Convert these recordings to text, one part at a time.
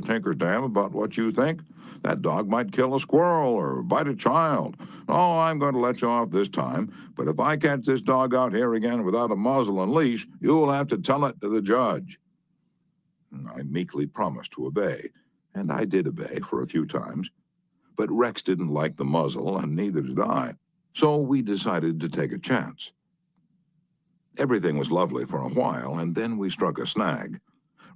a tinker's damn about what you think. That dog might kill a squirrel or bite a child. Oh, I'm going to let you off this time, but if I catch this dog out here again without a muzzle and leash, you'll have to tell it to the judge." I meekly promised to obey, and I did obey for a few times. But Rex didn't like the muzzle, and neither did I, so we decided to take a chance. Everything was lovely for a while, and then we struck a snag.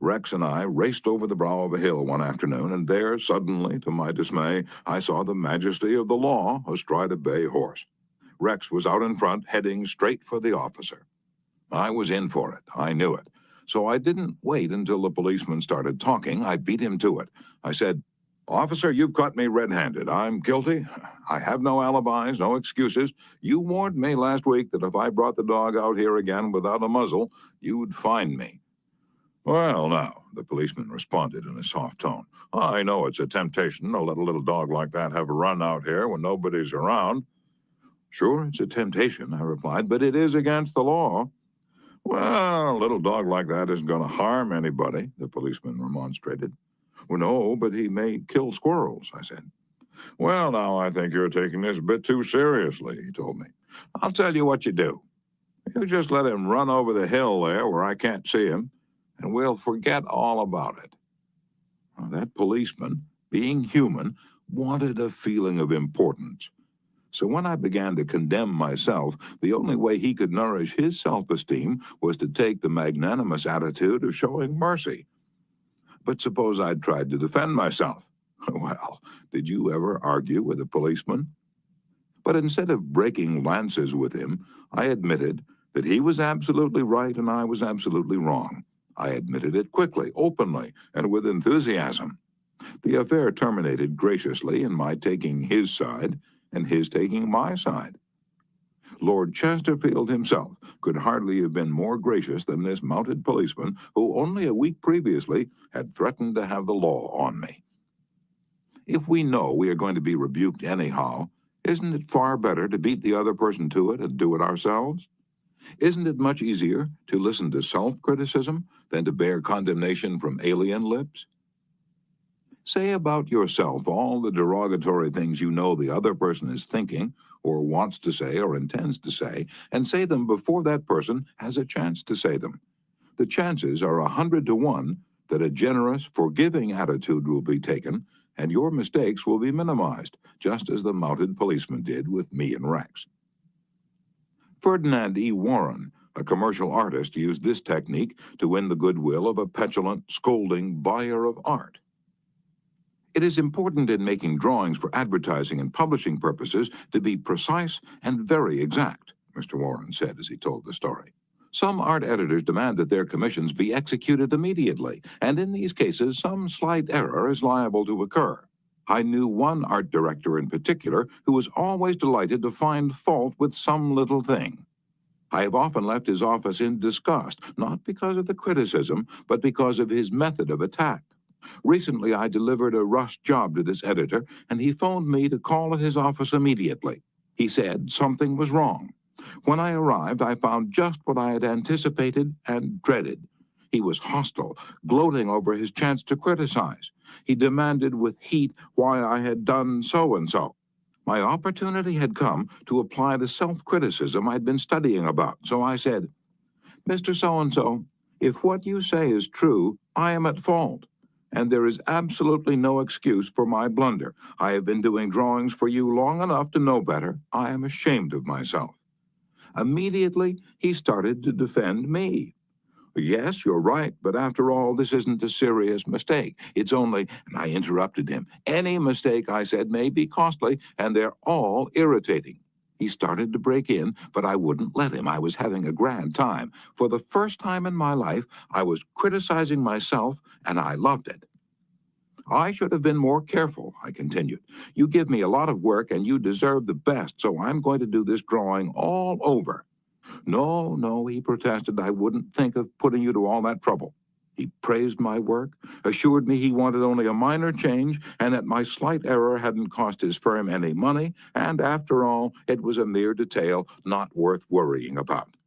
Rex and I raced over the brow of a hill one afternoon, and there, suddenly, to my dismay, I saw the majesty of the law astride a bay horse. Rex was out in front, heading straight for the officer. I was in for it. I knew it. So I didn't wait until the policeman started talking. I beat him to it. I said, "Officer, you've caught me red-handed. I'm guilty. I have no alibis, no excuses. You warned me last week that if I brought the dog out here again without a muzzle, you'd fine me." "Well, now," the policeman responded in a soft tone, "I know it's a temptation to let a little dog like that have a run out here when nobody's around." "Sure, it's a temptation," I replied, "but it is against the law." "Well, a little dog like that isn't going to harm anybody," the policeman remonstrated. "Well, no, but he may kill squirrels," I said. "Well, now, I think you're taking this a bit too seriously," he told me. "I'll tell you what you do. You just let him run over the hill there where I can't see him, and we'll forget all about it." Now, that policeman, being human, wanted a feeling of importance. So when I began to condemn myself, the only way he could nourish his self-esteem was to take the magnanimous attitude of showing mercy. But suppose I'd tried to defend myself. Well, did you ever argue with a policeman? But instead of breaking lances with him, I admitted that he was absolutely right and I was absolutely wrong. I admitted it quickly, openly, and with enthusiasm. The affair terminated graciously in my taking his side and his taking my side. Lord Chesterfield himself could hardly have been more gracious than this mounted policeman who only a week previously had threatened to have the law on me. If we know we are going to be rebuked anyhow, isn't it far better to beat the other person to it and do it ourselves? Isn't it much easier to listen to self-criticism than to bear condemnation from alien lips? Say about yourself all the derogatory things you know the other person is thinking, or wants to say, or intends to say, and say them before that person has a chance to say them. The chances are 100 to 1 that a generous, forgiving attitude will be taken, and your mistakes will be minimized, just as the mounted policeman did with me and Rex. Ferdinand E. Warren, a commercial artist, used this technique to win the goodwill of a petulant, scolding buyer of art. It is important in making drawings for advertising and publishing purposes to be precise and very exact, Mr. Warren said as he told the story. Some art editors demand that their commissions be executed immediately, and in these cases, some slight error is liable to occur. I knew one art director in particular who was always delighted to find fault with some little thing. I have often left his office in disgust, not because of the criticism, but because of his method of attack. Recently, I delivered a rush job to this editor, and he phoned me to call at his office immediately. He said something was wrong. When I arrived, I found just what I had anticipated and dreaded. He was hostile, gloating over his chance to criticize. He demanded with heat why I had done so-and-so. My opportunity had come to apply the self-criticism I'd been studying about, so I said, "Mr. So-and-so, if what you say is true, I am at fault. And there is absolutely no excuse for my blunder. I have been doing drawings for you long enough to know better. I am ashamed of myself." Immediately, he started to defend me. "Yes, you're right, but after all, this isn't a serious mistake. It's only," and I interrupted him. "Any mistake," I said, "may be costly, and they're all irritating." He started to break in, but I wouldn't let him. I was having a grand time. For the first time in my life, I was criticizing myself, and I loved it. "I should have been more careful," I continued. "You give me a lot of work, and you deserve the best, so I'm going to do this drawing all over." "No, no," he protested, "I wouldn't think of putting you to all that trouble." He praised my work, assured me he wanted only a minor change, and that my slight error hadn't cost his firm any money, and after all, it was a mere detail not worth worrying about.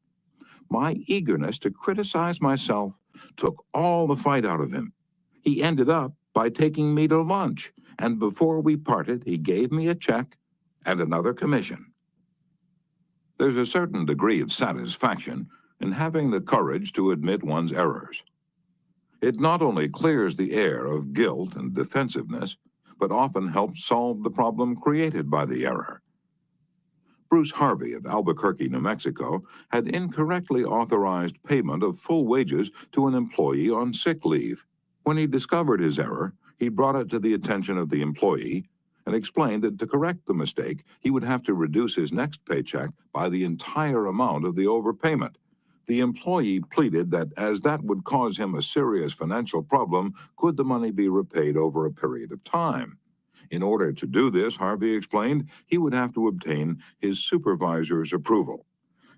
My eagerness to criticize myself took all the fight out of him. He ended up by taking me to lunch, and before we parted, he gave me a check and another commission. There's a certain degree of satisfaction in having the courage to admit one's errors. It not only clears the air of guilt and defensiveness, but often helps solve the problem created by the error. Bruce Harvey of Albuquerque, New Mexico, had incorrectly authorized payment of full wages to an employee on sick leave. When he discovered his error, he brought it to the attention of the employee and explained that to correct the mistake, he would have to reduce his next paycheck by the entire amount of the overpayment. The employee pleaded that as that would cause him a serious financial problem, could the money be repaid over a period of time? In order to do this, Harvey explained, he would have to obtain his supervisor's approval.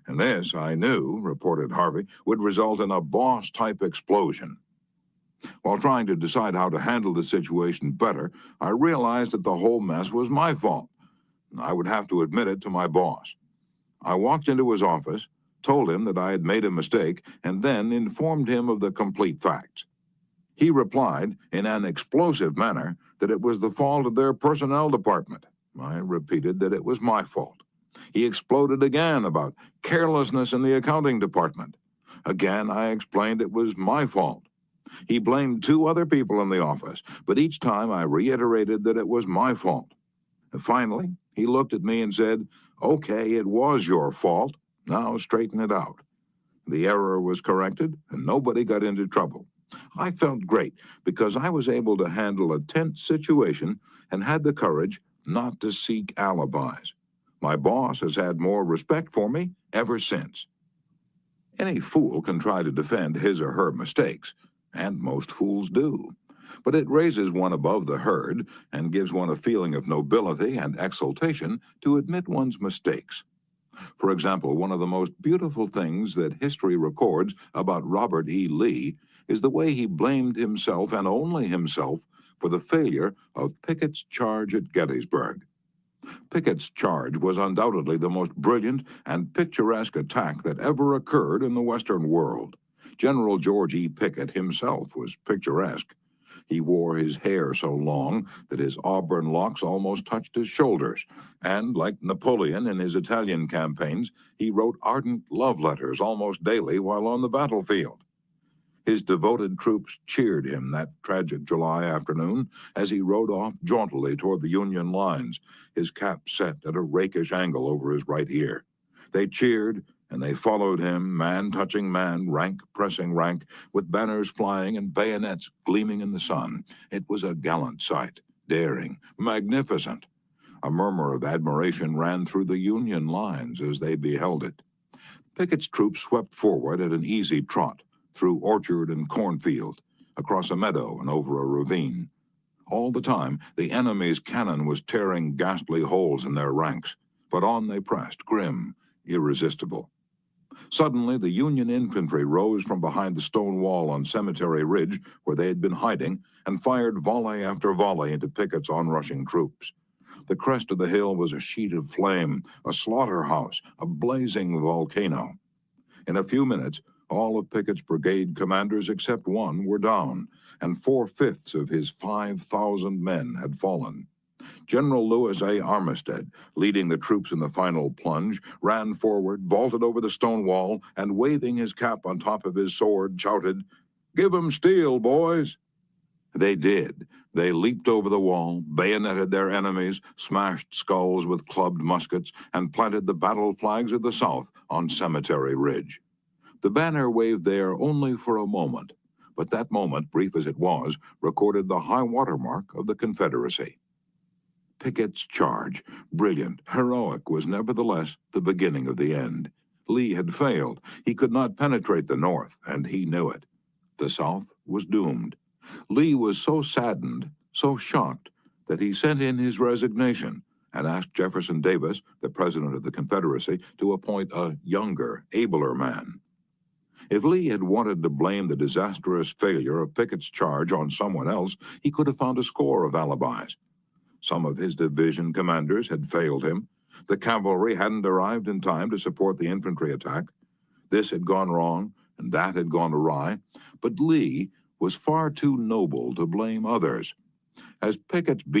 And this, I knew, reported Harvey, would result in a boss-type explosion. While trying to decide how to handle the situation better, I realized that the whole mess was my fault. I would have to admit it to my boss. I walked into his office, told him that I had made a mistake, and then informed him of the complete facts. He replied, in an explosive manner, that it was the fault of their personnel department. I repeated that it was my fault. He exploded again about carelessness in the accounting department. Again, I explained it was my fault. He blamed 2 other people in the office, but each time I reiterated that it was my fault. Finally, he looked at me and said, "Okay, it was your fault. Now straighten it out." The error was corrected, and nobody got into trouble. I felt great because I was able to handle a tense situation and had the courage not to seek alibis. My boss has had more respect for me ever since. Any fool can try to defend his or her mistakes, and most fools do. But it raises one above the herd and gives one a feeling of nobility and exultation to admit one's mistakes. For example, one of the most beautiful things that history records about Robert E. Lee is the way he blamed himself and only himself for the failure of Pickett's charge at Gettysburg. Pickett's charge was undoubtedly the most brilliant and picturesque attack that ever occurred in the Western world. General George E. Pickett himself was picturesque. He wore his hair so long that his auburn locks almost touched his shoulders, and like Napoleon in his Italian campaigns, he wrote ardent love letters almost daily while on the battlefield. His devoted troops cheered him that tragic July afternoon as he rode off jauntily toward the Union lines, his cap set at a rakish angle over his right ear. They cheered, and they followed him, man touching man, rank pressing rank, with banners flying and bayonets gleaming in the sun. It was a gallant sight, daring, magnificent. A murmur of admiration ran through the Union lines as they beheld it. Pickett's troops swept forward at an easy trot, through orchard and cornfield, across a meadow and over a ravine. All the time, the enemy's cannon was tearing ghastly holes in their ranks, but on they pressed, grim, irresistible. Suddenly, the Union infantry rose from behind the stone wall on Cemetery Ridge, where they had been hiding, and fired volley after volley into Pickett's onrushing troops. The crest of the hill was a sheet of flame, a slaughterhouse, a blazing volcano. In a few minutes, all of Pickett's brigade commanders except one were down, and 4/5 of his 5,000 men had fallen. General Lewis A. Armistead, leading the troops in the final plunge, ran forward, vaulted over the stone wall, and waving his cap on top of his sword, shouted, "Give 'em steel, boys!" They did. They leaped over the wall, bayoneted their enemies, smashed skulls with clubbed muskets, and planted the battle flags of the South on Cemetery Ridge. The banner waved there only for a moment, but that moment, brief as it was, recorded the high water mark of the Confederacy. Pickett's charge, brilliant, heroic, was nevertheless the beginning of the end. Lee had failed. He could not penetrate the North, and he knew it. The South was doomed. Lee was so saddened, so shocked, that he sent in his resignation and asked Jefferson Davis, the president of the Confederacy, to appoint a younger, abler man. If Lee had wanted to blame the disastrous failure of Pickett's charge on someone else, he could have found a score of alibis. Some of his division commanders had failed him. The cavalry hadn't arrived in time to support the infantry attack. This had gone wrong, and that had gone awry. But Lee, was far too noble to blame others. As Pickett's